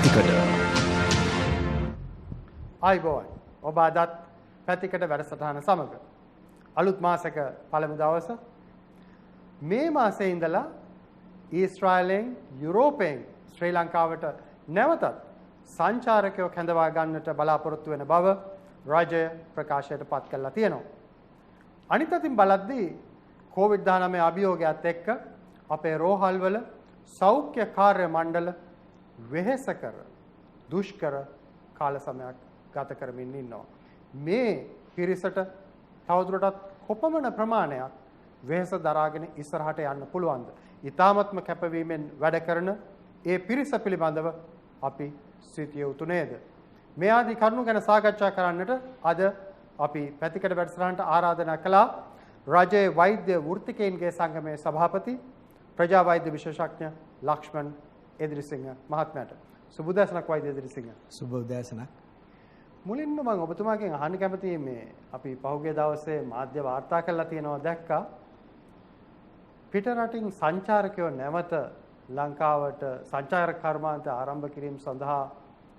පැතිකඩ ආයිබෝන් ඔබ අදත් පැතිකඩ වැඩසටහන සමග අලුත් මාසයක පළමු දවස මේ මාසයේ ඉඳලා ඊශ්‍රායලෙන් යුරෝපයෙන් ශ්‍රී ලංකාවට නැවතත් සංචාරකයෝ කැඳවා ගන්නට බලාපොරොත්තු වෙන බව රාජ්‍ය ප්‍රකාශයට පත් කළා තියෙනවා. අනිත් අතින් බලද්දී COVID-19 අභියෝගයත් එක්ක අපේ රෝහල්වල සෞඛ්‍ය කාර්ය මණ්ඩල වෙහෙසකර දුෂ්කර කාල සමයක් ගත කරමින් ඉන්නවා. මේ පිරිසට තවදුරටත් කොපමණ ප්‍රමාණයක් වෙහෙස දරාගෙන ඉස්සරහට යන්න පුළුවන්ද? ඊ타මත්ම කැපවීමෙන් වැඩ කරන ඒ පිරිස පිළිබඳව අපි සිටිය යුතු නේද? මේ ආදී කරුණු ගැන සාකච්ඡා කරන්නට අද අපි පැතිකඩ වැඩසටහනට ආරාධනා කළා රජයේ වෛද්‍ය වෘත්තිකයන්ගේ සංගමේ සභාපති ප්‍රජා වෛද්‍ය විශේෂඥ ලක්ෂ්මන් එදිරිසිංහ මහත්මයාට. සුබ උදෑසනක් වෛද්‍ය එදිරිසිංහ. සුබ උදෑසනක්. මුලින්ම මම ඔබතුමාගෙන් අහන්න කැමතියි මේ අපි පහුගිය දවසේ මාධ්‍ය වාර්තා කළා තියෙනවා දැක්කා පිට රටින් සංචාරකයෝ නැවත ලංකාවට සංචාරක කර්මාන්ත ආරම්භ කිරීම සඳහා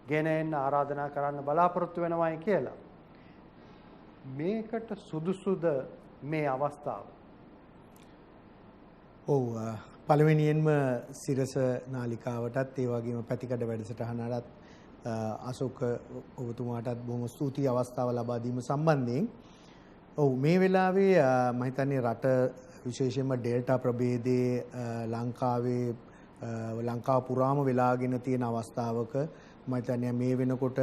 ගෙන එන්න ආරාධනා කරන්න බලාපොරොත්තු වෙනවායි කියලා. මේකට සුදුසුද මේ අවස්ථාව? ඔව් පළවෙනියෙන්ම සිරස නාලිකාවටත් ඒ වගේම පැතිකඩ වැඩසටහනටත් අශෝක ඔබතුමාටත් බොහොම ස්තුතියි අවස්ථාව ලබා දීම සම්බන්ධයෙන්. ඔව් මේ වෙලාවේ මම හිතන්නේ රට විශේෂයෙන්ම ඩෙල්ටා ප්‍රභේදයේ ලංකාව පුරාම වෙලාගෙන තියෙන අවස්ථාවක මම හිතන්නේ මේ වෙනකොට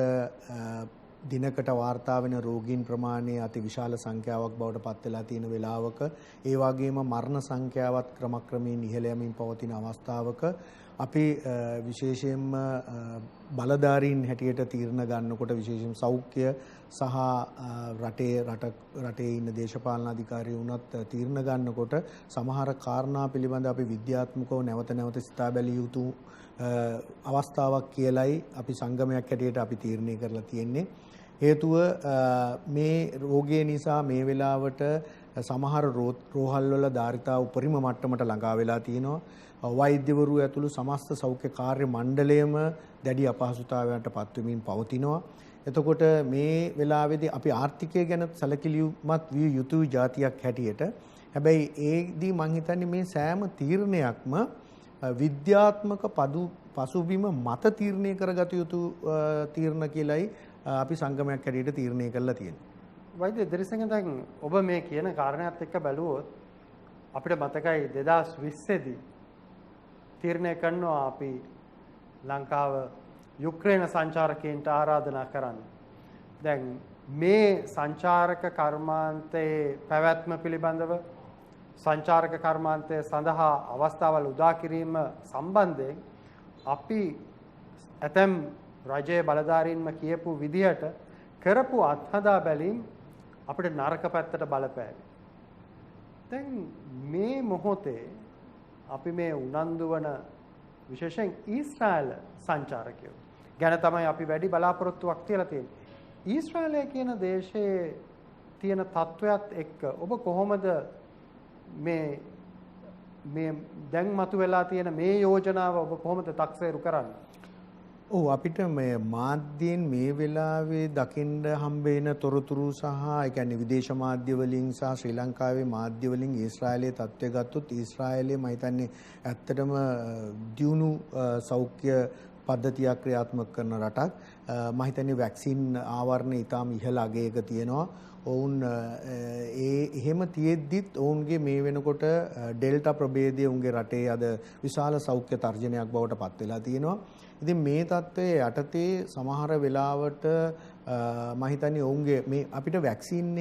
දිනකට වාර්තා වෙන රෝගීන් ප්‍රමාණය අති විශාල සංඛ්‍යාවක් බවට පත් වෙලා තියෙන වෙලාවක ඒ වගේම මරණ සංඛ්‍යාවත් ක්‍රමක්‍රමයෙන් ඉහළ යමින් පවතින අවස්ථාවක අපි විශේෂයෙන්ම බලධාරීන් හැටියට තීරණ ගන්නකොට විශේෂයෙන් සෞඛ්‍ය සහ රටේ ඉන්න දේශපාලන අධිකාරියෝ වුණත් තීරණ ගන්නකොට සමහර කාරණා පිළිබඳ අපි විද්‍යාත්මකව නැවත නැවත සිතා බැලිය යුතු අවස්ථාවක් කියලයි අපි සංගමයක් හැටියට අපි තීරණය කරලා තියෙන්නේ. හේතුව මේ රෝගය නිසා මේ වෙලාවට සමහර රෝහල්වල ධාරිතාව උපරිම මට්ටමට ළඟා වෙලා තියෙනවා. වෛද්‍යවරු ඇතුළු සමස්ත සෞඛ්‍ය කාර්ය මණ්ඩලයම දැඩි අපහසුතාවයන්ට පත්වෙමින් පවතිනවා. එතකොට මේ වෙලාවේදී අපි ආර්ථිකය ගැන සැලකිලිමත් විය යුතු ජාතියක් හැටියට හැබැයි ඒදී මම හිතන්නේ මේ සෑම තීරණයක්ම විද්‍යාත්මක පසුබිම මත තීරණය කරගත යුතු තීරණ කියලයි අපි සංගමයක් හැටියට තීරණය කරලා තියෙනවා. වෛද්‍ය එදිරිසිංහ දැන් ඔබ මේ කියන කාරණාවත් එක්ක බැලුවොත් අපිට මතකයි 2020 දී තීරණය කරනවා අපි ලංකාව යුක්‍රේන සංචාරකයන්ට ආරාධනා කරන්න. දැන් මේ සංචාරක කර්මාන්තයේ පැවැත්ම පිළිබඳව සංචාරක කර්මාන්තය සඳහා අවස්ථාවල් උදා කිරීම සම්බන්ධයෙන් අපි ඇතැම් රජයේ බලධාරීන්ම කියපු විදිහට කරපු අත්හදා බැලීම් අපිට නරක පැත්තට බලපෑවි. දැන් මේ මොහොතේ අපි මේ උනන්දු වන විශේෂයෙන් ඊශ්‍රායල සංචාරකයෝ ගැන තමයි අපි වැඩි බලාපොරොත්තුවක් තියලා තියෙන්නේ. ඊශ්‍රායලය කියන දේශයේ තියෙන තත්වයක් එක්ක ඔබ කොහොමද මේ දැන් මතුවලා තියෙන මේ යෝජනාව ඔබ කොහොමද තක්සේරු කරන්නේ? ඔව් අපිට මේ මාධ්‍යයෙන් මේ වෙලාවේ දකින්න හම්බෙන තොරතුරු සහ ඒ කියන්නේ විදේශ මාධ්‍ය වලින් සහ ශ්‍රී ලංකාවේ මාධ්‍ය වලින් ඊශ්‍රායලයේ තත්ත්වය ගත්තොත් ඊශ්‍රායලයේ මම හිතන්නේ ඇත්තටම දියුණු සෞඛ්‍ය පද්ධතියක් ක්‍රියාත්මක කරන රටක්. මම හිතන්නේ වැක්සින් ආවරණය ඊටාම ඉහළ අගයක තියෙනවා. ඔවුන් එහෙම තියෙද්දිත් ඔවුන්ගේ මේ වෙනකොට ඩෙල්ටා ප්‍රභේදයේ උන්ගේ රටේ අද විශාල සෞඛ්‍ය තර්ජනයක් බවට පත් වෙලා තියෙනවා. ඉතින් මේ තත්ත්වයේ යටතේ සමහර වෙලාවට මම හිතන්නේ ඔවුන්ගේ මේ අපිට වැක්සින්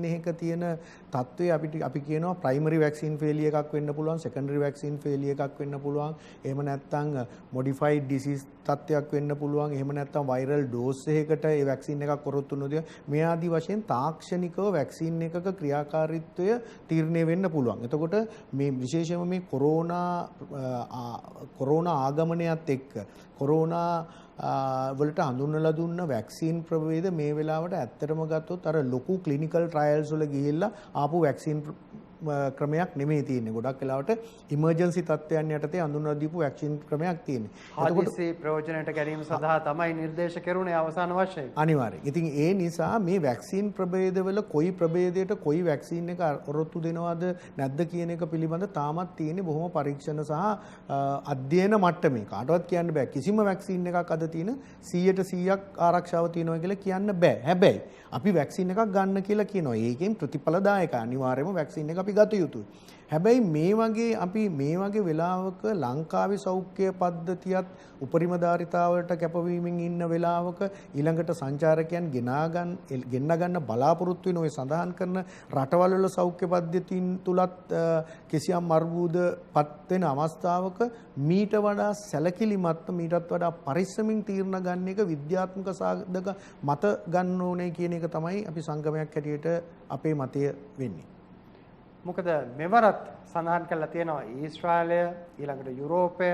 එකක තියෙන තත්ත්වය අපි කියනවා ප්‍රයිමරි වැක්සින් ෆේලිය එකක් වෙන්න පුළුවන්, සෙකන්ඩරි වැක්සින් ෆේලිය එකක් වෙන්න පුළුවන්. එහෙම නැත්නම් මොඩිෆයිඩ් ඩිසීස් තත්ත්වයක් වෙන්න පුළුවන්. එහෙම නැත්නම් වෛරල් ඩෝස් එකකට ඒ වැක්සින් එකක් කොරොත්තු නොදිය මේ ආදී වශයෙන් තාක්ෂණිකව වැක්සින් එකක ක්‍රියාකාරීත්වය තීරණය වෙන්න පුළුවන්. එතකොට මේ විශේෂයෙන්ම මේ කොරෝනා ආගමනයත් එක්ක කොරෝනා වලට හඳුන්වලා දුන්න වැක්සින් ප්‍රභේද මේ වෙලාවට ඇත්තටම ගත්තොත් අර ලොකු ක්ලිනිකල් ට්‍රයල්ස් වල ගිහිල්ලා ආපු වැක්සින් ක්‍රමයක් නෙමෙයි තියෙන්නේ. ගොඩක් වෙලාවට ඉමර්ජන්සි තත්ත්වයන් යටතේ අඳුනලා දීපු වැක්සින් ක්‍රමයක් තියෙන්නේ. හදිසි ප්‍රයෝජනයට ගැනීම සඳහා තමයි නිර්දේශ කෙරුණේ අවසාන වශයෙන්. අනිවාර්යයෙන්. ඉතින් ඒ නිසා මේ වැක්සින් ප්‍රභේදවල කොයි ප්‍රභේදයට කොයි වැක්සින් එක ඔරොත්තු දෙනවද නැද්ද කියන එක පිළිබඳ තාමත් තියෙන්නේ බොහොම පරීක්ෂණ සහ අධ්‍යයන මට්ටමේ. කාටවත් කියන්න බෑ කිසිම වැක්සින් එකක් අද තියෙන 100% ආරක්ෂාව තියෙනවා කියලා කියන්න බෑ. හැබැයි අපි වැක්සින් එකක් ගන්න කියලා කියනවා. ඒකෙන් ප්‍රතිඵලදායක අනිවාර්යයෙන්ම වැක්සින් එක අපි ගත යුතුයි. හැබැයි මේ වගේ වෙලාවක ලංකාවේ සෞඛ්‍ය පද්ධතියත් උපරිම ධාරිතාවලට කැපවීමෙන් ඉන්න වෙලාවක ඊළඟට සංචාරකයන් ගෙන්න ගන්න බලාපොරොත්තු වෙන ඔය සඳහන් කරන රටවල් වල සෞඛ්‍ය පද්ධතීන් තුලත් කිසියම් අර්බුදපත් වෙන අවස්ථාවක මීට වඩා සැලකිලිමත් මීටත් වඩා පරිස්සමින් තීරණ ගන්න එක විද්‍යාත්මක සාධක මත ගන්න ඕනේ කියන එක තමයි අපි සංගමයක් හැටියට අපේ මතය වෙන්නේ. මොකද මෙවරත් සඳහන් කරලා තියෙනවා ඊශ්‍රායලය ඊළඟට යුරෝපය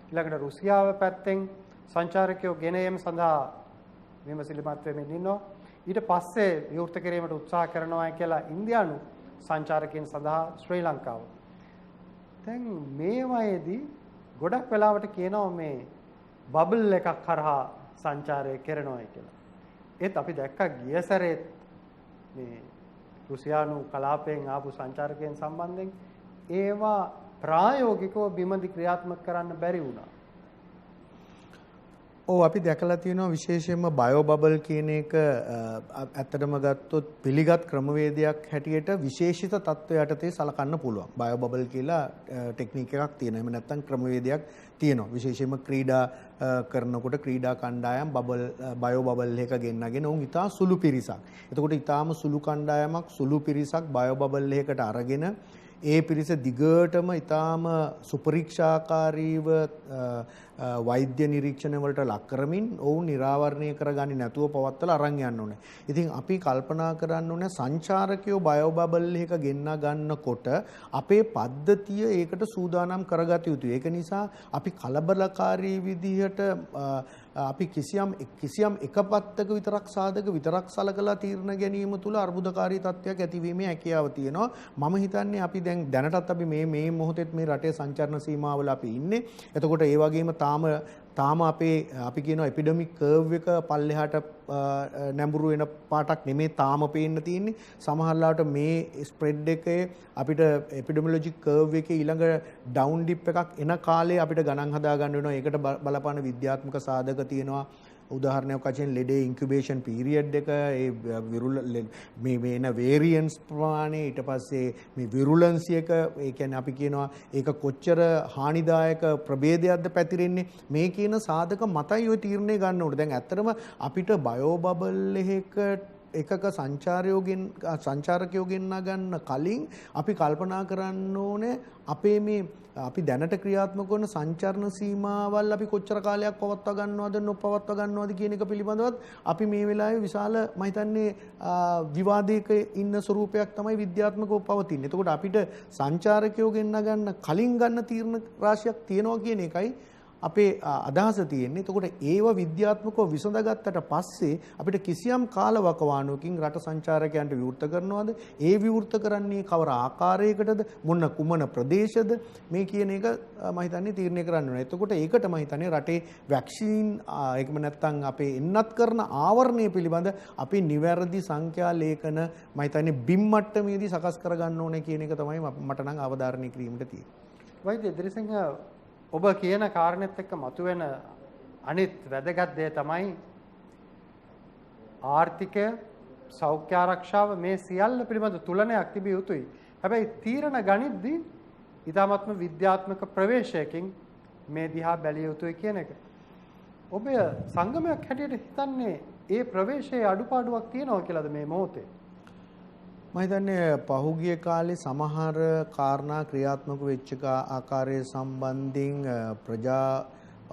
ඊළඟට රුසියාව පැත්තෙන් සංචාරකයෝ ගෙන ඒම සඳහා විමසිලිමත් වෙමින් ඉන්නවා. ඊට පස්සේ විවෘත කිරීමට උත්සාහ කරනවා කියලා ඉන්දියානු සංචාරකයන් සඳහා ශ්‍රී ලංකාව. දැන් මේවායේදී ගොඩක් වෙලාවට කියනවා මේ බබල් එකක් කරහා සංචාරය කරනවා කියලා. ඒත් අපි දැක්කා ගිය සැරේ මේ රුසියානු කලාපයෙන් ආපු සංචාරකයන් සම්බන්ධයෙන් ඒවා ප්‍රායෝගිකව බිමදි ක්‍රියාත්මක කරන්න බැරි වුණා. ඔව් අපි දැකලා තියෙනවා විශේෂයෙන්ම බයෝ බබල් කියන එක ඇත්තටම ගත්තොත් පිළිගත් ක්‍රමවේදයක් හැටියට විශේෂිත තත්ත්වයට යටතේ සලකන්න පුළුවන්. බයෝ බබල් කියලා ටෙක්නික් එකක් තියෙනවා. එහෙම නැත්නම් ක්‍රමවේදයක් තියෙනවා. විශේෂයෙන්ම ක්‍රීඩා කරනකොට ක්‍රීඩා කණ්ඩායම් බයෝ බබල් එක ගෙන්නගෙන උන් ඉතා සුළු පිරිසක්. එතකොට ඉතාම සුළු කණ්ඩායමක් සුළු පිරිසක් බයෝ බබල් එකකට අරගෙන ඒ පිරිස දිගටම ඊටාම සුපරීක්ෂාකාරීව වෛද්‍ය නිරීක්ෂණ වලට ලක් කරමින් ඔවුන් නිරාවරණය කරගන්නේ නැතුව පවත්වලා අරන් යන්න ඕනේ. ඉතින් අපි කල්පනා කරන්න ඕනේ සංචාරකයෝ බයෝ බබල් එක ගෙන්න ගන්නකොට අපේ පද්ධතිය ඒකට සූදානම් කරගත යුතුයි. ඒක නිසා අපි කලබලකාරී විදිහට අපි කිසියම් එක පැත්තක විතරක් සාධක විතරක් සලකලා තීරණ ගැනීම තුළ අර්බුදකාරී තත්ත්වයක් ඇතිවීමේ හැකියාව තියෙනවා. මම හිතන්නේ අපි දැනටත් අපි මේ මොහොතේ මේ රටේ සංචරණ සීමාවල අපි ඉන්නේ. එතකොට ඒ වගේම තාම අපි කියනවා එපිඩමික් කර්ව් එක පල්ලෙහාට නැඹුරු වෙන පාටක් නෙමේ තාම පේන්න තියෙන්නේ. සමහරවිට මේ ස්ප්‍රෙඩ් එකේ අපිට එපිඩමියොලොජික් කර්ව් එකේ ඊළඟ ඩවුන් ඩිප් එකක් එන කාලේ අපිට ගණන් හදා ගන්න වෙනවා. ඒකට බලපාන විද්‍යාත්මක සාධක තියෙනවා. උදාහරණයක් වශයෙන් ලෙඩේ ඉන්කියුබේෂන් පීරියඩ් එක මේ එන වේරියන්ස් ප්‍රමාණය ඊට පස්සේ මේ විරුලන්සි එක ඒ කියන්නේ අපි කියනවා ඒක කොච්චර හානිදායක ප්‍රභේදයක්ද පැතිරෙන්නේ මේ කියන සාධක මතයි ඔය තීරණය ගන්න ඕනේ. දැන් ඇත්තටම අපිට බයෝ බබල් එකක සංචාරකයෝ ගෙන්නා ගන්න කලින් අපි කල්පනා කරන්න ඕනේ අපි දැනට ක්‍රියාත්මක වන සංචරණ සීමාවල් අපි කොච්චර කාලයක් පවත්වා ගන්නවද නොපවත්වා ගන්නවද කියන එක පිළිබඳවත් අපි මේ වෙලාවේ විශාල මම හිතන්නේ විවාදයක ඉන්න ස්වරූපයක් තමයි විද්‍යාත්මකව පවතින්නේ. එතකොට අපිට සංචාරකයෝ ගෙන්න ගන්න කලින් ගන්න තීරණ රාශියක් තියෙනවා කියන එකයි අපේ අදහස තියෙන්නේ. එතකොට ඒව විද්‍යාත්මකව විසඳගත්තට පස්සේ අපිට කිසියම් කාලවකවානුවකින් රට සංචාරකයන්ට විවෘත කරනවද? ඒ විවෘත කරන්නේ කවර ආකාරයකටද? කුමන ප්‍රදේශද? මේ කියන එක මම හිතන්නේ තීරණය කරන්න ඕනේ. එතකොට ඒකට මම හිතන්නේ රටේ වැක්සින් ඒකම නැත්තම් අපේ එන්නත් කරන ආවරණය පිළිබඳ අපි නිවැරදි සංඛ්‍යා ලේඛන මම හිතන්නේ බිම් මට්ටමේදී සකස් කරගන්න ඕනේ කියන එක තමයි මට නම් අවධාරණය කිරීමට තියෙන්නේ. වෛද්‍ය දිරිසිංහ ඔබ කියන කාරණෙත් එක්ක මතුවෙන අනිත් වැදගත් දේ තමයි ආර්ථිකය සෞඛ්‍ය ආරක්ෂාව මේ සියල්ල පිළිබඳ තුලනයක් තිබිය යුතුයි. හැබැයි තීරණ ගනිද්දී ඊටාත්ම විද්‍යාත්මක ප්‍රවේශයකින් මේ දිහා බැලිය යුතුයි කියන එක. ඔබ සංගමයක් හැටියට හිතන්නේ ඒ ප්‍රවේශයේ අඩුපාඩුවක් තියෙනවා කියලාද මේ මොහොතේ? මම හිතන්නේ පහුගිය කාලේ සමහර කාරණා ක්‍රියාත්මක වෙච්ච ආකාරය සම්බන්ධයෙන් ප්‍රජා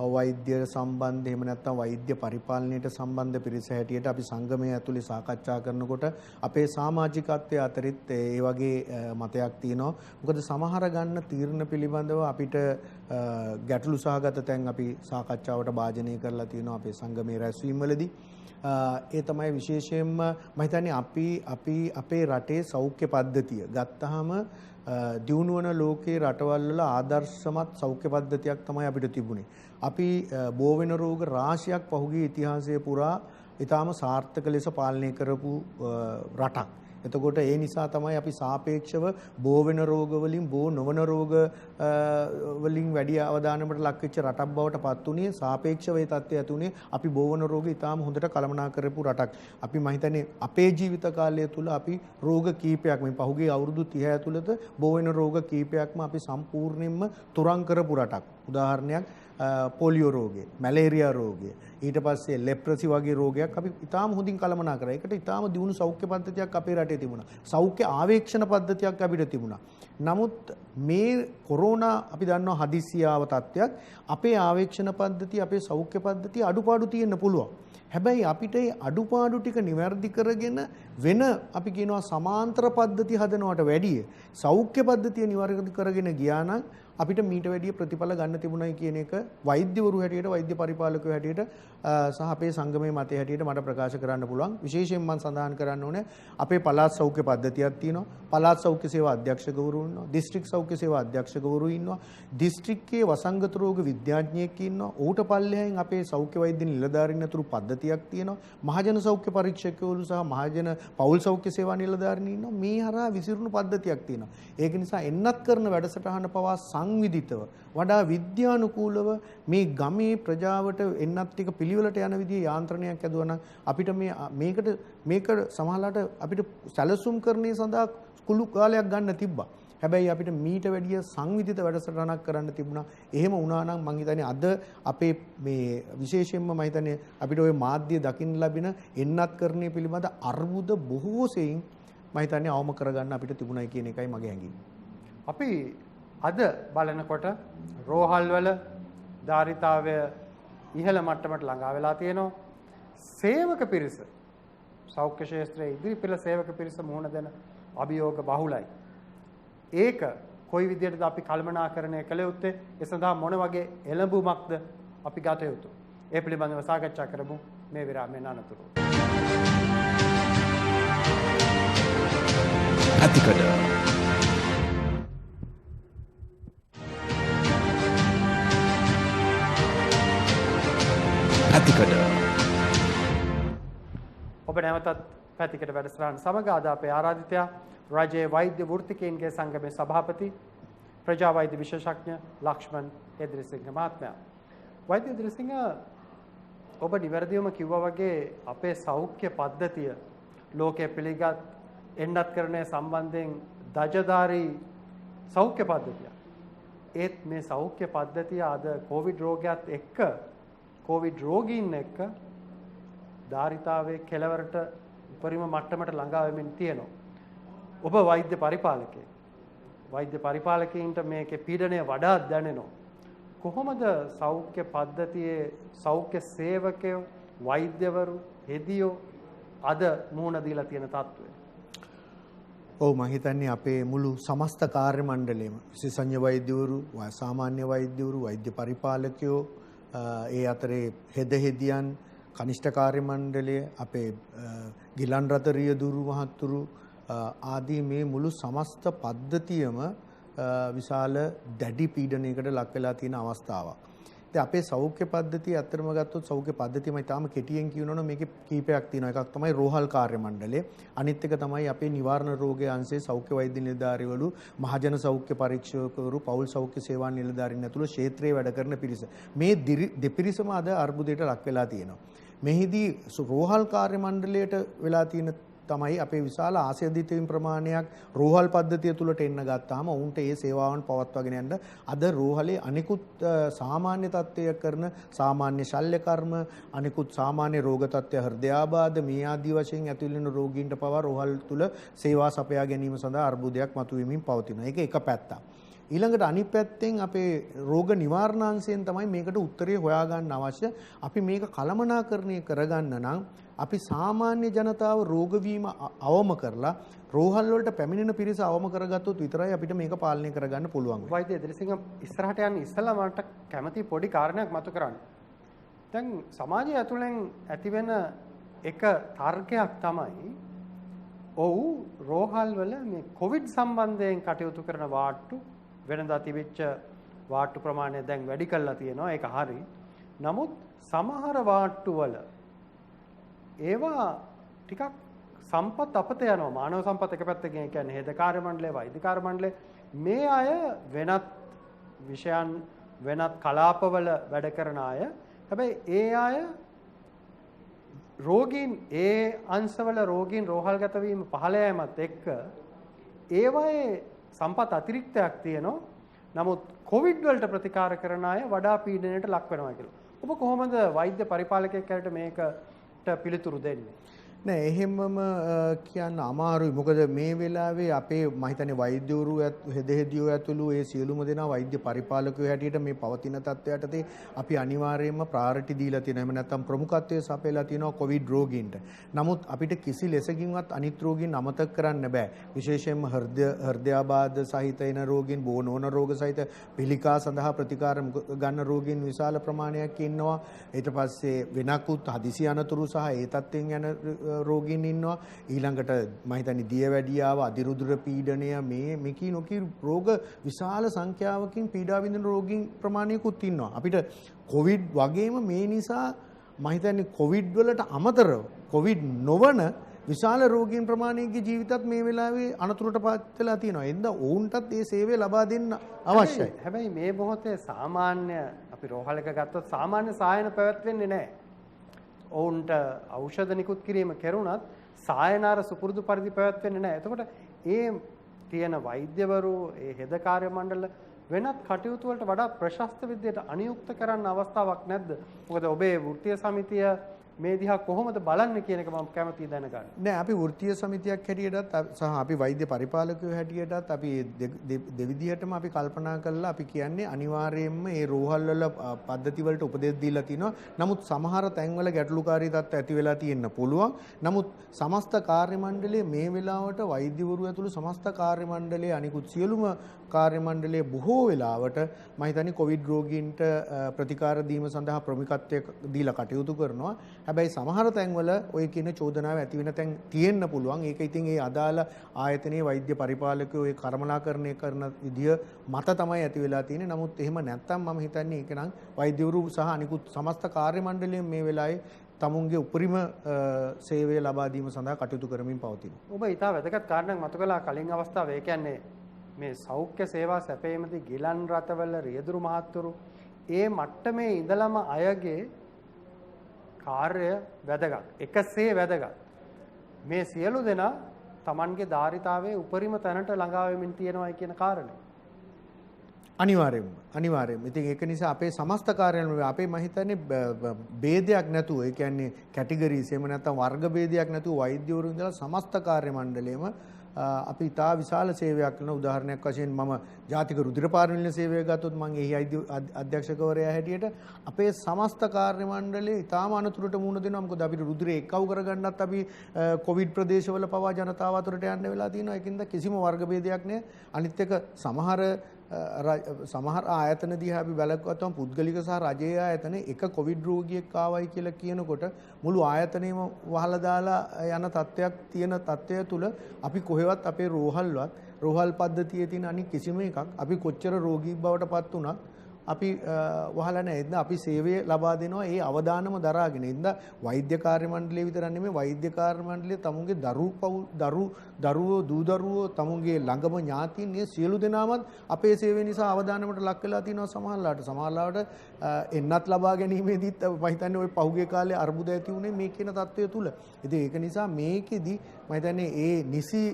වෛද්‍ය සම්බන්ධ එහෙම නැත්නම් වෛද්‍ය පරිපාලනයට සම්බන්ධ පිරිස හැටියට අපි සංගමයේ ඇතුලේ සාකච්ඡා කරනකොට අපේ සමාජිකත්වයේ අතරිත් ඒ වගේ මතයක් තියෙනවා. මොකද සමහර ගන්න තීරණ පිළිබඳව අපිට ගැටලු සහගත තැන් අපි සාකච්ඡාවට භාජනය කරලා තියෙනවා අපේ සංගමයේ රැස්වීම්වලදී. ඒ තමයි විශේෂයෙන්ම මම හිතන්නේ අපි අපේ රටේ සෞඛ්‍ය පද්ධතිය ගත්තාම දියුණු වන ලෝකයේ රටවල් වල ආදර්ශමත් සෞඛ්‍ය පද්ධතියක් තමයි අපිට තිබුණේ. අපි බෝ වෙන රෝග රාශියක් පහුගිය ඉතිහාසයේ පුරා ඊටාම සාර්ථක ලෙස පාලනය කරපු රටක්. එතකොට ඒ නිසා තමයි අපි සාපේක්ෂව බෝ වෙන රෝග වලින් බෝ නොවන රෝග වලින් වැඩි අවධානයකට ලක් වෙච්ච රටක් බවට පත් උනේ. සාපේක්ෂව ඒ තත්ත්වය ඇතුනේ අපි බෝ වෙන රෝග ඊටාම හොඳට කළමනා කරපු රටක්. අපි මම හිතන්නේ අපේ ජීවිත කාලය තුල අපි රෝග කීපයක් මේ පහුගිය අවුරුදු 30 ඇතුළත බෝ වෙන රෝග කීපයක්ම අපි සම්පූර්ණයෙන්ම තුරන් කරපු රටක්. උදාහරණයක් පොලියෝ රෝගය, මැලේරියා රෝගය, ඊට පස්සේ ලෙප්‍රසි වගේ රෝගයක් අපි ඉතාම හොඳින් කළමනා කරා. ඒකට ඉතාම දියුණු සෞඛ්‍ය පද්ධතියක් අපේ රටේ තිබුණා. සෞඛ්‍ය ආවේක්ෂණ පද්ධතියක් අපිට තිබුණා. නමුත් මේ කොරෝනා අපි දන්නවා හදිසියාව තත්ත්වයක්. අපේ ආවේක්ෂණ පද්ධතිය, අපේ සෞඛ්‍ය පද්ධතිය අඩුපාඩු තියෙන්න පුළුවන්. හැබැයි අපිට මේ අඩුපාඩු ටික නිවැරදි කරගෙන වෙන අපි කියනවා සමාන්තර පද්ධති හදනවට වැඩිය සෞඛ්‍ය පද්ධතිය නිවැරදි කරගෙන ගියා නම් අපිට මීට වැඩිය ප්‍රතිඵල ගන්න තිබුණයි කියන එක වෛද්‍යවරු හැටියට, වෛද්‍ය පරිපාලකයෝ හැටියට සහ අපේ සංගමයේ මතය හැටියට මට ප්‍රකාශ කරන්න පුළුවන්. විශේෂයෙන් මම සඳහන් කරන්න ඕනේ අපේ පළාත් සෞඛ්‍ය පද්ධතියක් තියෙනවා. පළාත් සෞඛ්‍ය සේවා අධ්‍යක්ෂකවරු ඉන්නවා. දිස්ත්‍රික් සෞඛ්‍ය සේවා අධ්‍යක්ෂකවරු ඉන්නවා. දිස්ත්‍රික්කයේ වසංගත රෝග විද්‍යාඥයෙක් ඉන්නවා. ඌට පල්ලෙහායින් අපේ සෞඛ්‍ය වෛද්‍ය නිලධාරීන් අතුරු පද්ධතියක් තියෙනවා. මහජන සෞඛ්‍ය පරීක්ෂකවරු සහ මහජන පෞල් සෞඛ්‍ය සේවා නිලධාරීන් ඉන්නවා. මේ හරහා විසිරුණු පද්ධතියක් තියෙනවා. ඒක නිසා එන්නත් කරන වැඩසටහන පවා සංවිධිතව වඩා විද්‍යානුකූලව මේ ගමේ ප්‍රජාවට එන්නත් ටික පිළිවෙලට යන විදිහේ යාන්ත්‍රණයක් ඇදුවා නම් අපිට මේක සමහරලාට අපිට සැලසුම් කරන්නේ සඳහා කුළු කාලයක් ගන්න තිබ්බා. හැබැයි අපිට මීට වැඩිය සංවිධිත වැඩසටහනක් කරන්න තිබුණා. එහෙම වුණා නම් මම හිතන්නේ අද අපේ මේ විශේෂයෙන්ම මම හිතන්නේ අපිට ওই මාධ්‍ය දකින්න ලැබෙන එන්නත් කරණය පිළිබඳ අර්බුද බොහෝ සෙයින් මම හිතන්නේ අවම කරගන්න අපිට තිබුණයි කියන එකයි මගේ හැඟීම. අපි අද බලනකොට රෝහල් වල ධාරිතාවය ඉහළ මට්ටමට ළඟා වෙලා තියෙනවා. සේවක පිරිස සෞඛ්‍ය ක්ෂේත්‍රයේ ඉදිරි පෙළ සේවක පිරිස මුහුණ දෙන අභියෝග බහුලයි. ඒක කොයි විදිහටද අපි කළමනාකරණය කළ යුත්තේ? ඒ සඳහා මොන වගේ එළඹුමක්ද අපි ගත යුතු? ඒ පිළිබඳව සාකච්ඡා කරමු මේ විරාමයෙන් අනතුරුව. අතිකඩ ඔබ නැවතත් පැතිකඩ වැඩසටහන සමග අද අපේ ආරාධිතයා රජයේ වෛද්‍ය වෘත්තිකයන්ගේ සංගමේ සභාපති ප්‍රජා වෛද්‍ය විශේෂඥ ලක්ෂ්මන් එදිරිසිංහ මහත්මයා. වෛද්‍ය එදිරිසිංහ, ඔබ නිවැරදිවම කිව්වා වගේ අපේ සෞඛ්‍ය පද්ධතිය ලෝකයේ පිළිගත් එන්නත්කරණය සම්බන්ධයෙන් දජධාරී සෞඛ්‍ය පද්ධතියක්. ඒත් මේ සෞඛ්‍ය පද්ධතිය අද කොවිඩ් රෝගයත් එක්ක කොවිඩ් රෝගීන් එක්ක ධාරිතාවයේ කෙලවරට උපරිම මට්ටමට ළඟා වෙමින් තියෙනවා. ඔබ වෛද්‍ය පරිපාලකයෙක්. වෛද්‍ය පරිපාලකයින්ට මේකේ පීඩනය වඩා දැනෙනවා. කොහොමද සෞඛ්‍ය පද්ධතියේ සෞඛ්‍ය සේවකයෝ, වෛද්‍යවරු, හෙදියෝ අද මුහුණ දීලා තියෙන තත්ත්වය? ඔව්, මම හිතන්නේ අපේ මුළු සමස්ත කාර්ය මණ්ඩලයම විශේෂඥ වෛද්‍යවරු, සාමාන්‍ය වෛද්‍යවරු, වෛද්‍ය පරිපාලකයෝ, ඒ අතරේ හෙදියන්, කනිෂ්ඨ කාර්ය මණ්ඩලය, අපේ ගිලන් රත රියදුරු මහත්තුරු ආදී මේ මුළු සමස්ත පද්ධතියම විශාල දැඩි පීඩනයකට ලක් වෙලා තියෙන අවස්ථාවක්. ඉතින් අපේ සෞඛ්‍ය පද්ධතිය අත්‍තරම ගත්තොත් සෞඛ්‍ය පද්ධතියම තාම කෙටියෙන් කියනවනම් මේකේ කීපයක් තියෙනවා. එකක් තමයි රෝහල් කාර්ය මණ්ඩලය. අනිත් එක තමයි අපේ නිවාරණ රෝගය අංශයේ සෞඛ්‍ය වෛද්‍ය නිලධාරීවරු, මහජන සෞඛ්‍ය පරීක්ෂකවරු, පෞල් සෞඛ්‍ය සේවා නිලධාරීන් ඇතුළු ක්ෂේත්‍රයේ වැඩ කරන පිරිස. මේ දෙපිරිසම අද අර්බුදයට ලක් වෙලා තියෙනවා. මෙහිදී රෝහල් කාර්ය මණ්ඩලයට වෙලා තියෙන තමයි අපේ විශාල ආසාදිතයින් ප්‍රමාණයක් රෝහල් පද්ධතිය තුලට එන්න ගත්තාම උන්ට ඒ සේවාවන් පවත්වාගෙන යන්න අද රෝහලේ අනිකුත් සාමාන්‍ය තත්ත්වයක් කරන සාමාන්‍ය ශල්‍ය කර්ම, අනිකුත් සාමාන්‍ය රෝග තත්ත්ව, හෘදයාබාධ මේ ආදී වශයෙන් ඇතුළු වෙන රෝගීන්ට පවා රෝහල් තුල සේවා සපයා ගැනීම සඳහා අර්බුදයක් මතුවෙමින් පවතිනවා. ඒක එක පැත්තක්. ඊළඟට අනිත් පැත්තෙන් අපේ රෝග නිවාරණාංශයෙන් තමයි මේකට උත්තරය හොයාගන්න අවශ්‍ය. අපි මේක කළමනාකරණය කරගන්න නම් අපි සාමාන්‍ය ජනතාව රෝග වීම අවම කරලා රෝහල් වලට පැමිණෙන පිරිස අවම කරගත්තොත් විතරයි අපිට මේක පාලනය කරගන්න පුළුවන්. වෛද්‍ය එදිරිසිංහ, ඉස්සරහට යන්න ඉස්සලා මට කැමති පොඩි කාරණයක් මතු කරන්න. දැන් සමාජය ඇතුළෙන් ඇතිවෙන එක තර්කයක් තමයි ඔව් රෝහල් වල මේ කොවිඩ් සම්බන්ධයෙන් කටයුතු කරන වාට්ටු වෙනදා තිබිච්ච වාට්ටු ප්‍රමාණය දැන් වැඩි කරලා තියෙනවා. ඒක හරි. නමුත් සමහර වාට්ටු වල ඒවා ටිකක් සම්පත් අපත යනවා. මානව සම්පත් එක පැත්තකින් කියන්නේ හේද කාර්ය මණ්ඩලය, වෛද්‍ය කාර්ය මණ්ඩලය මේ අය වෙනත් විෂයන් වෙනත් කලාපවල වැඩ කරන අය. හැබැයි ඒ අය රෝගීන් ඒ අංශවල රෝගීන් රෝහල්ගත වීම පහළ යෑමත් එක්ක ඒවයේ සම්පත් අතිරික්තයක් තියෙනවා. නමුත් කොවිඩ් වලට ප්‍රතිකාර කරන අය වඩා පීඩනයට ලක් වෙනවා කියලා. ඔබ කොහොමද වෛද්‍ය පරිපාලකයෙක් හැටියට මේකට පිළිතුරු දෙන්නේ? නෑ එහෙමම කියන්න අමාරුයි. මොකද මේ වෙලාවේ අපේ මම හිතන්නේ වෛද්‍යවරු හෙදෙහෙදියෝ ඇතුළු ඒ සියලුම දෙනා වෛද්‍ය පරිපාලකයෝ හැටියට මේ පවතින තත්ත්වයටදී අපි අනිවාර්යයෙන්ම ප්‍රායොරිටි දීලා තියෙනවා. එහෙම නැත්නම් ප්‍රමුඛත්වයේ සපයලා තියෙනවා කොවිඩ් රෝගීන්ට. නමුත් අපිට කිසි ලෙසකින්වත් අනිත් රෝගීන් අමතක කරන්න බෑ. විශේෂයෙන්ම හෘදයාබාධ සහිත එන රෝගීන්, බෝනෝන රෝග සහිත පිළිකා සඳහා ප්‍රතිකාර ගන්න රෝගීන් විශාල ප්‍රමාණයක් ඉන්නවා. ඊට පස්සේ වෙනකුත් හදිසි අනතුරු සහ ඒ තත්ත්වෙන් යන රෝගීන් ඉන්නවා. ඊළඟට මම හිතන්නේ දියවැඩියාව, අදිරුදුර පීඩනය, මේ කී රෝග විශාල සංඛ්‍යාවකින් පීඩා විඳින රෝගීන් ප්‍රමාණයකුත් ඉන්නවා. අපිට කොවිඩ් වගේම මේ නිසා මම හිතන්නේ කොවිඩ් වලට අමතරව කොවිඩ් නොවන විශාල රෝගීන් ප්‍රමාණයකගේ ජීවිතත් මේ වෙලාවේ අනතුරටපත් වෙලා තියෙනවා. එඳ ඔවුන්ටත් මේ සේවය ලබා දෙන්න අවශ්‍යයි. හැබැයි මේ මොහොතේ සාමාන්‍ය අපි රෝහලක ගත්තොත් සාමාන්‍ය සායන පැවැත්වෙන්නේ නැහැ. ඔවුන්ට ඖෂධ නිකුත් කිරීම කෙරුණත් සායනාර සුපුරුදු පරිදි පැවැත්වෙන්නේ නැහැ. එතකොට ඒ තියෙන වෛද්‍යවරු, ඒ හෙද කාර්ය මණ්ඩල වෙනත් කටයුතු වලට වඩා ප්‍රශස්ත විදියට අනියුක්ත කරන්න අවස්ථාවක් නැද්ද? මොකද ඔබේ වෘත්තීය සමිතිය මේ දිහා කොහොමද බලන්නේ කියන එක මම කැමතියි දැනගන්න. නෑ අපි වෘත්තීය සමිතියක් හැටියටත් සහ අපි වෛද්‍ය පරිපාලකයෝ හැටියටත් අපි දෙවිදියටම අපි කල්පනා කළා. අපි කියන්නේ අනිවාර්යයෙන්ම මේ රෝහල් වල පද්ධති වලට උපදෙස් දීලා තිනවා. නමුත් සමහර තැන්වල ගැටලුකාරී තත්ත්ව ඇති වෙලා තියෙන්න පුළුවන්. නමුත් සමස්ත කාර්ය මණ්ඩලයේ මේ වෙලාවට වෛද්‍යවරු ඇතුළු සමස්ත කාර්ය මණ්ඩලයේ අනිකුත් සියලුම කාර්ය මණ්ඩලයේ බොහෝ වෙලාවට මම හිතන්නේ කොවිඩ් රෝගීන්ට ප්‍රතිකාර දීම සඳහා ප්‍රමුඛත්වය දීලා කටයුතු කරනවා. හැබැයි සමහර තැන්වල ඔය කියන චෝදනාව ඇති වෙන තැන් තියෙන්න පුළුවන්. ඒක ඉතින් ඒ අදාළ ආයතනයේ වෛද්‍ය පරිපාලකයෝ ඒ කර්මලාකරණය කරන විදිය මත තමයි ඇති වෙලා තියෙන්නේ. නමුත් එහෙම නැත්තම් මම හිතන්නේ ඒක නම් වෛද්‍යවරු සහ අනිකුත් සමස්ත කාර්ය මණ්ඩලයෙන් මේ වෙලාවේ තමුන්ගේ උපරිම සේවය ලබා දීම සඳහා කටයුතු කරමින් පවතිනවා. ඔබ ඊට වැදගත් කාරණයක් මතු කළා කලින් අවස්ථාවේ. ඒ කියන්නේ මේ සෞඛ්‍ය සේවා සැපයීමේදී ගිලන් රටවල රියදුරු මහත්තුරු ඒ මට්ටමේ ඉඳලම අයගේ කාර්ය වැදගත්. එකසේ වැදගත්. මේ සියලු දෙනා Tamanගේ ධාරිතාවයේ උපරිම තැනට ළඟා වෙමින් තියෙනවායි කියන කාරණේ. අනිවාර්යයෙන්ම. ඉතින් ඒක නිසා අපේ සමස්ත කාර්යාලවල අපේ මම හිතන්නේ ભેදයක් නැතුව, ඒ කියන්නේ කැටගරිස් එහෙම නැත්නම් වර්ග ભેදයක් නැතුව වෛද්‍යවරු ඉඳලා සමස්ත කාර්ය මණ්ඩලයේම අපි තා විශාල සේවයක් කරන. උදාහරණයක් වශයෙන් මම ජාතික රුධිර පාරමිත සේවය ගත්තොත් මම එහි අධ්‍යක්ෂකවරයා හැටියට අපේ සමස්ත කාර්ය මණ්ඩලයේ ඉතාම අනතුරට මුහුණ දෙනවා. මොකද අපිට රුධිරය එක්කව කරගන්නත් අපි කොවිඩ් ප්‍රදේශවල පවා ජනතාව අතරට යන්න වෙලා තියෙනවා. ඒකින්ද කිසිම වර්ග ભેදයක් නැහැ. අනිත් එක සමහර ආයතන දිහා අපි බලගත්තම පුද්ගලික සහ රජයේ ආයතන එක කොවිඩ් රෝගියෙක් ආවයි කියලා කියනකොට මුළු ආයතනයම වහලා දාලා යන තත්ත්වයක් තියෙන තත්ත්වය තුළ අපි කොහෙවත් අපේ රෝහල් පද්ධතියේ තියෙන අනිත් කිසිම එකක් අපි කොච්චර රෝගී බවට පත් වුණත් අපි වහලා නැහැ. ඉතින් අපි සේවය ලබා දෙනවා ඒ අවදානම දරාගෙන. ඉතින් වෛද්‍ය කාර්ය මණ්ඩලය විතරක් නෙමෙයි වෛද්‍ය කාර්ය මණ්ඩලය තමුන්ගේ දරුවෝ දූ දරුවෝ තමුන්ගේ ළඟම ඥාතීන් මේ සියලු දෙනාමත් අපේ සේවය නිසා අවදානමට ලක් වෙලා තිනවා. සමහරලාට එන්නත් ලබා ගැනීමේදීත් මම හිතන්නේ ওই පහුගිය කාලේ අර්බුද ඇති වුණේ මේ කියන තත්ත්වය තුල. ඉතින් ඒක නිසා මේකෙදි මම හිතන්නේ ඒ නිසි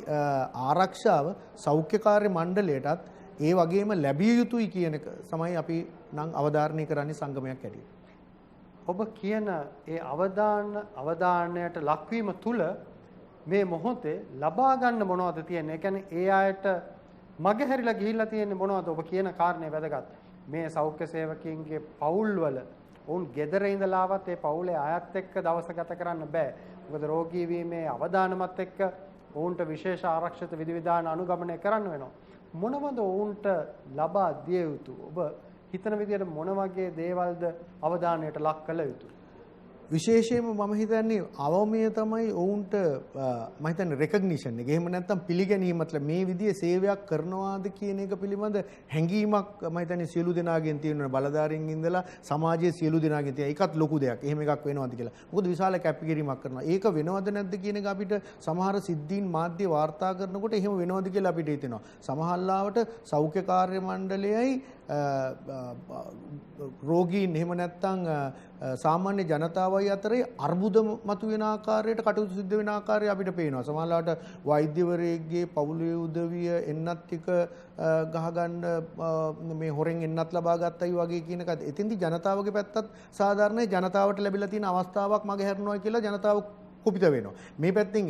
ආරක්ෂාව සෞඛ්‍ය කාර්ය මණ්ඩලයටත් ඒ වගේම ලැබිය යුතුයි කියන එක තමයි අපි නම් අවධාරණය කරන්නේ සංගමයක් ඇටියෙ. ඔබ කියන ඒ අවධානයට ලක්වීම තුල මේ මොහොතේ ලබා ගන්න මොනවද තියෙන්නේ? ඒ කියන්නේ ඒ අයට මගහැරිලා ගිහිල්ලා තියෙන්නේ මොනවද? ඔබ කියන කාරණේ වැදගත්. මේ සෞඛ්‍ය සේවකයන්ගේ පවුල්වල ඔවුන් ගෙදර ඉඳලාවත් ඒ පවුලේ අයත් එක්ක දවස ගත කරන්න බෑ. මොකද රෝගී වීමේ අවදානමත් එක්ක ඔවුන්ට විශේෂ ආරක්ෂිත විධිවිධාන අනුගමනය කරන්න වෙනවා. මොනවද ඔවුන්ට ලබා දිය යුතු? ඔබ හිතන විදිහට මොන වගේ දේවල්ද අවධානයට ලක් කළ යුතු? විශේෂයෙන්ම මම හිතන්නේ අවමය තමයි ඔවුන්ට මම හිතන්නේ රෙකග්නිෂන් එක. එහෙම නැත්නම් පිළිගැනීම මේ විදිහේ සේවයක් කරනවාද කියන එක පිළිබඳ හැඟීමක් මම හිතන්නේ සියලු දෙනාගෙන් තියෙන බලධාරීන් ඉඳලා සමාජයේ සියලු දෙනාගෙන් තියෙන ඒකත් ලොකු දෙයක්. එහෙම එකක් වෙනවද කියලා. මොකද විශාල කැපකිරීමක් කරනවා. ඒක වෙනවද නැද්ද කියන එක අපිට සමහර සිද්ධීන් මාධ්‍ය වාර්තා කරනකොට එහෙම වෙනවද කියලා අපිට හිතෙනවා. සමහරවිට සෞඛ්‍ය කාර්ය මණ්ඩලයයි රෝගීන් එහෙම නැත්නම් සාමාන්‍ය ජනතාවයි අතරේ අර්බුද මතුවෙන ආකාරයට කටයුතු සිද්ධ වෙන ආකාරය අපිට පේනවා. සමහරවිට වෛද්‍යවරයෙක්ගේ පවුලේ උදවිය එන්නත් ටික ගහගන්න මේ හොරෙන් එන්නත් ලබා ගත්තයි වගේ කියන එක. එතෙන්දී ජනතාවගේ පැත්තත් සාධාරණයි. ජනතාවට ලැබිලා තියෙන අවස්ථාවක් මගේ හැරෙනවා කියලා ජනතාව කුපිත වෙනවා. මේ පැත්තෙන්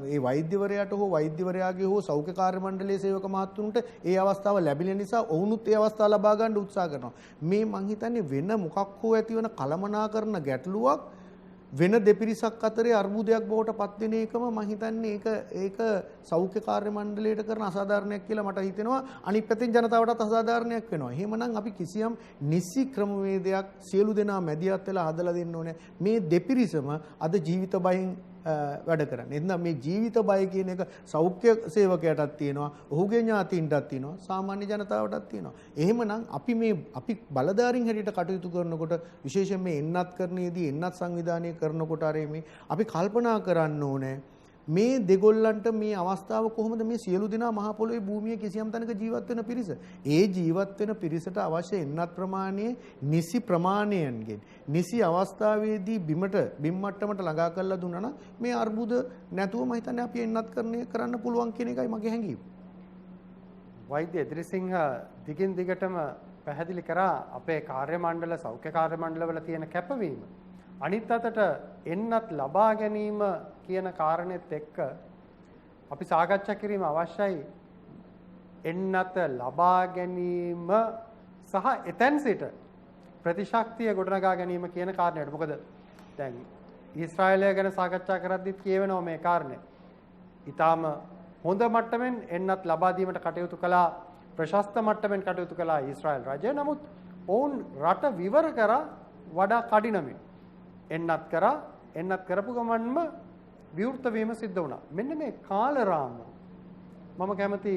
ඒ වෛද්‍යවරයාට හෝ වෛද්‍යවරයාගේ හෝ සෞඛ්‍ය කාර්ය මණ්ඩලයේ සේවක මහත්තුන්ට ඒ අවස්ථාව ලැබෙන නිසා ඔවුනුත් ඒ අවස්ථාව ලබා ගන්න උත්සාහ කරනවා. මේ මං හිතන්නේ වෙන මොකක් හෝ ඇතිවන කලමනාකරන ගැටලුවක් වෙන දෙපිරිසක් අතරේ අර්බුදයක් බවට පත් වෙන එකම මම හිතන්නේ ඒක සෞඛ්‍ය කාර්ය මණ්ඩලයට කරන අසාධාරණයක් කියලා මට හිතෙනවා. අනිත් පැත්තෙන් ජනතාවටත් අසාධාරණයක් වෙනවා. එහෙමනම් අපි කිසියම් නිසි ක්‍රමවේදයක් සියලු දෙනා මැදිහත් වෙලා හදලා දෙන්න ඕනේ. මේ දෙපිරිසම අද ජීවිත බයෙන් වැඩ කරන්නේ. එතන මේ ජීවිත බය කියන එක සෞඛ්‍ය සේවකයටත් තියෙනවා, ඔහුගේ ඥාතීන්ටත් තියෙනවා, සාමාන්‍ය ජනතාවටත් තියෙනවා. එහෙමනම් අපි බලධාරීන් හැටියට කටයුතු කරනකොට විශේෂයෙන් මේ එන්නත් කරන්නේදී එන්නත් සංවිධානය කරනකොට අපි කල්පනා කරන්න ඕනේ මේ දෙගොල්ලන්ට මේ අවස්ථාව කොහොමද මේ සියලු දෙනා මහ පොළොවේ භූමියේ කිසියම් තැනක ජීවත් වෙන පිරිස. ඒ ජීවත් වෙන පිරිසට අවශ්‍ය එන්නත් ප්‍රමාණය නිසි ප්‍රමාණයෙන්ගෙන් නිසි අවස්ථාවේදී බිම් මට්ටමට ළඟා කරලා දුන්නා නම් මේ අර්බුද නැතුව මම හිතන්නේ අපි එන්නත් කරන්න පුළුවන් කියන එකයි මගේ හැඟීම. වෛද්‍ය ඉදිරිසිංහ දිගින් දිගටම පැහැදිලි කරා අපේ කාර්ය මණ්ඩල සෞඛ්‍ය කාර්ය මණ්ඩලවල තියෙන කැපවීම. අනිත් අතට එන්නත් ලබා ගැනීම කියන කාරණෙත් එක්ක අපි සාකච්ඡා කිරීම අවශ්‍යයි. එන්නත ලබා ගැනීම සහ එතෙන් සිට ප්‍රතිශක්තිය ගොඩනගා ගැනීම කියන කාරණයට. මොකද දැන් ඊශ්‍රායලය ගැන සාකච්ඡා කරද්දිත් කියවෙනවා මේ කාරණේ. ඊටාම හොඳ මට්ටමින් එන්නත් ලබා දීමට කටයුතු කළා, ප්‍රශස්ත මට්ටමින් කටයුතු කළා ඊශ්‍රායල් රජය. නමුත් ඔවුන් රට විවර කරා වඩා කඩිනමින්. එන්නත් කරපු ගමන්ම විවෘත වීම සිද්ධ වුණා. මෙන්න මේ කාලරාම මම කැමති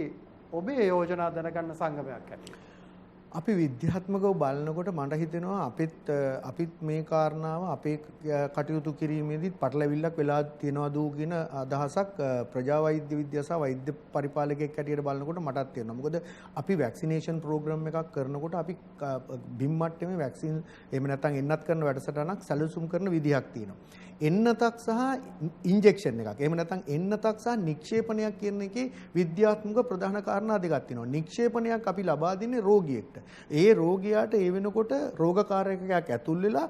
ඔබේ යෝජනා දැනගන්න සංගමයක් හැටියට. අපි විද්‍යාත්මකව බලනකොට මට හිතෙනවා අපිත් මේ කාරණාව අපේ කටයුතු කිරීමේදීත් පටලැවිල්ලක් වෙලා තියෙනවද කියන අදහසක් ප්‍රජා වෛද්‍ය විද්‍යාව සහ වෛද්‍ය පරිපාලකයෙක් හැටියට බලනකොට මටත් තියෙනවා. මොකද අපි වැක්සිනේෂන් ප්‍රෝග්‍රෑම් එකක් කරනකොට අපි බිම් මට්ටමේ වැක්සින් එහෙම නැත්නම් එන්නත් කරන වැඩසටහනක් සැලසුම් කරන විදිහක් තියෙනවා. එන්නතක් සහ ඉන්ජෙක්ෂන් එකක්. එහෙම නැත්නම් එන්නතක් සහ නික්ෂේපණයක් කියන එකේ විද්‍යාත්මක ප්‍රධාන කාරණා දෙකක් තියෙනවා. නික්ෂේපණයක් අපි ලබා දෙන්නේ රෝගියෙක්ට. ඒ රෝගියාට ඒ වෙනකොට රෝගකාරකයක් ඇතුල් වෙලා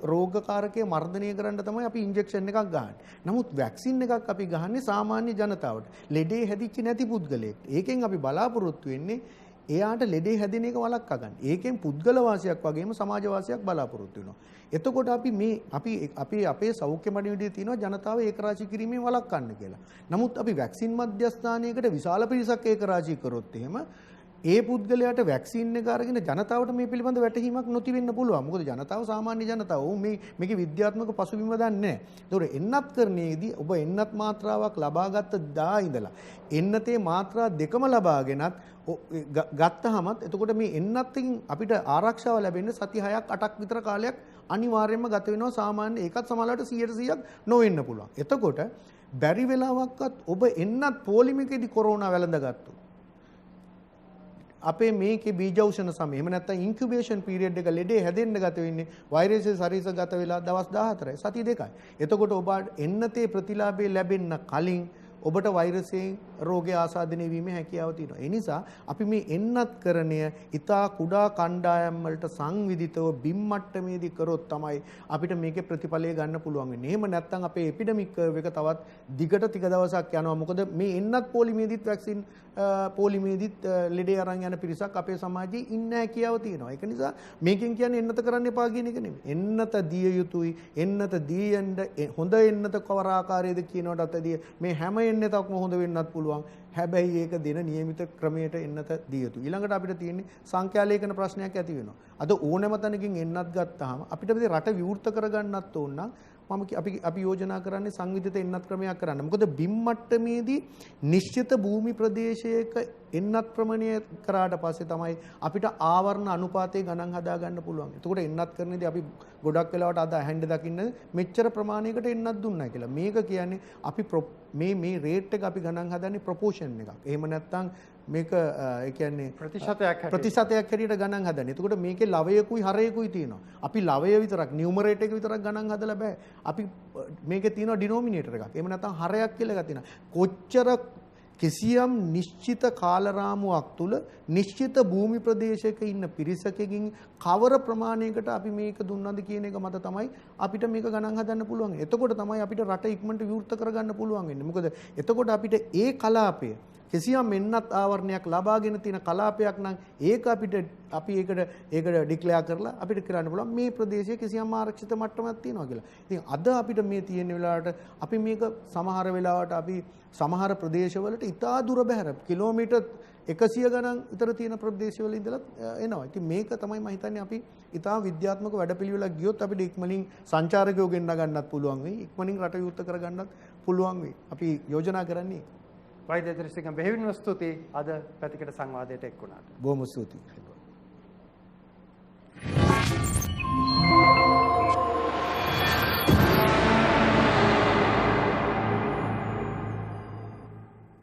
රෝගකාරකයේ මර්ධනය කරන්න තමයි අපි ඉන්ජෙක්ෂන් එකක් ගහන්නේ. නමුත් වැක්සින් එකක් අපි ගහන්නේ සාමාන්‍ය ජනතාවට. ලෙඩේ හැදිච්ච නැති පුද්ගලයෙක්ට. ඒකෙන් අපි බලාපොරොත්තු වෙන්නේ එයාට ලෙඩේ හැදෙන එක වළක්වා ගන්න. ඒකෙන් පුද්ගල වාසියක් වගේම සමාජ වාසියක් බලාපොරොත්තු වෙනවා. එතකොට අපි අපේ සෞඛ්‍ය මඩවිඩියේ තියෙනවා ජනතාව ඒකරාශී කිරීමෙන් වළක්වන්න කියලා. නමුත් අපි වැක්සින් මධ්‍යස්ථානයකට විශාල පිරිසක් ඒකරාශී කරොත් එහෙම ඒ පුද්ගලයාට වැක්සින් එක අරගෙන ජනතාවට මේ පිළිබඳ වැටහීමක් නොතිබෙන්න පුළුවන්. මොකද ජනතාව සාමාන්‍ය ජනතාව. මේකේ විද්‍යාත්මක පසුබිම දන්නේ නැහැ. ඒතකොට එන්නත් කරන්නේදී ඔබ එන්නත් මාත්‍රාවක් ලබාගත්ත දා ඉඳලා එන්නතේ මාත්‍රා දෙකම ලබාගෙනත් ගත්තහමත් එතකොට මේ එන්නත්කින් අපිට ආරක්ෂාව ලැබෙන්නේ සති 6ක් 8ක් විතර කාලයක් අනිවාර්යයෙන්ම ගත වෙනවා. සාමාන්‍ය ඒකත් සමහරවිට 100%ක් නොවෙන්න පුළුවන්. එතකොට බැරි වෙලාවක්වත් ඔබ එන්නත් පොලිමේකේදී කොරෝනා වැළඳගත්තොත් අපේ මේකේ බීජෞෂධ සමය එහෙම නැත්නම් ඉන්කියුබේෂන් පීරියඩ් එක ලෙඩේ හැදෙන්න ගත වෙන්නේ වෛරසයේ ශරීරගත වෙලා දවස් 14යි සති 2යි. එතකොට ඔබ එන්නතේ ප්‍රතිලාභය ලැබෙන්න කලින් ඔබට වෛරසයෙන් රෝගය ආසාදනය වීමේ හැකියාව තියෙනවා. ඒ නිසා අපි මේ එන්නත් කරණය ඊතා කුඩා කණ්ඩායම් වලට සංවිධිතව බිම් මට්ටමේදී කරොත් තමයි අපිට මේකේ ප්‍රතිඵලය ගන්න පුළුවන් වෙන්නේ. එහෙම නැත්නම් අපේ එපිඩමික් කර්ව් එක තවත් දිගට ටික දවසක් යනවා. මොකද මේ එන්නත් පොලිමේදීත් වැක්සින් පොලිමේදීත් ලෙඩේ අරන් යන පිරිසක් අපේ සමාජයේ ඉන්න හැකියාව තියෙනවා. ඒක නිසා මේකෙන් කියන්නේ එන්නත කරන්න එපා කියන එක නෙමෙයි. එන්නත දිය යුතුයි. එන්නත දීයන්ද හොඳ එන්නත කවර ආකාරයේද කියනකට අතදී මේ හැම එන්නතක්ම හොඳ වෙන්නත් පුළුවන්. හැබැයි ඒක දෙන નિયમિત ක්‍රමයට එන්නත දිය යුතුයි. ඊළඟට අපිට තියෙන්නේ සංඛ්‍යාලේඛන ප්‍රශ්නයක් ඇති වෙනවා. අද ඕනෑම තැනකින් එන්නත් ගත්තාම අපිට මේ රට විවෘත කරගන්නත් ඕන නම් අපි යෝජනා කරන්නේ සංවිධිත එන්නත් ක්‍රමයක් කරන්න. මොකද බිම් මට්ටමේදී නිශ්චිත භූමි ප්‍රදේශයක එන්නත් ප්‍රමාණය කරාට පස්සේ තමයි අපිට ආවරණ අනුපාතයේ ගණන් හදා ගන්න පුළුවන්. එතකොට එන්නත් කරනදී අපි ගොඩක් වෙලාවට අද ඇහෙන්න දකින්න මෙච්චර ප්‍රමාණයකට එන්නත් දුන්නා කියලා. මේක කියන්නේ අපි මේ රේට් එක අපි ගණන් හදන්නේ ප්‍රොපෝෂන් එකක්. එහෙම නැත්නම් මේක ඒ කියන්නේ ප්‍රතිශතයක් හැටියට ගණන් හදන්නේ. එතකොට මේකේ ලවයකුයි හරයකුයි තියෙනවා. අපි ලවය විතරක් නියුමරේටර් එක විතරක් ගණන් හදලා බෑ. අපි මේකේ තියෙනවා ඩිනෝමිනේටර් එකක්. එහෙම නැත්නම් හරයක් කියලා එකක් තියෙනවා. කොච්චර කිසියම් නිශ්චිත කාලරාමුවක් තුල නිශ්චිත භූමි ප්‍රදේශයක ඉන්න පිරිසකකින් කවර ප්‍රමාණයකට අපි මේක දුන්නද කියන එක මත තමයි අපිට මේක ගණන් හදන්න පුළුවන්. එතකොට තමයි අපිට රට ඉක්මනට විවෘත කරගන්න පුළුවන් වෙන්නේ. මොකද එතකොට අපිට ඒ කලාපය කිසියම් එන්නත් ආවරණයක් ලබාගෙන තියෙන කලාපයක් නම් ඒක අපි ඒකට ඩික්ලෙයාර් කරලා අපිට කරන්න පුළුවන් මේ ප්‍රදේශයේ කිසියම් ආරක්ෂිත මට්ටමක් තියෙනවා කියලා. ඉතින් අද අපිට මේ තියෙන වෙලාවට අපි මේක සමහර වෙලාවට අපි සමහර ප්‍රදේශවලට ඉතා දුර බැහැර කිලෝමීටර් 100 ගණන් විතර තියෙන ප්‍රදේශවල ඉඳලා එනවා. ඉතින් මේක තමයි මම හිතන්නේ අපි ඉතා විද්‍යාත්මක වැඩපිළිවෙලක් ගියොත් අපිට ඉක්මනින් සංචාරකයෝ ගෙන්න ගන්නත් පුළුවන් වෙයි. ඉක්මනින් රට විවෘත කරගන්නත් පුළුවන් වෙයි. අපි යෝජනා කරන්නේ වෛද්‍ය ත්‍රිසිංහ බෙහෙවින්ම ස්තුතියි අද පැතිකඩ සංවාදයට එක් වුණාට. බොහොම ස්තුතියි.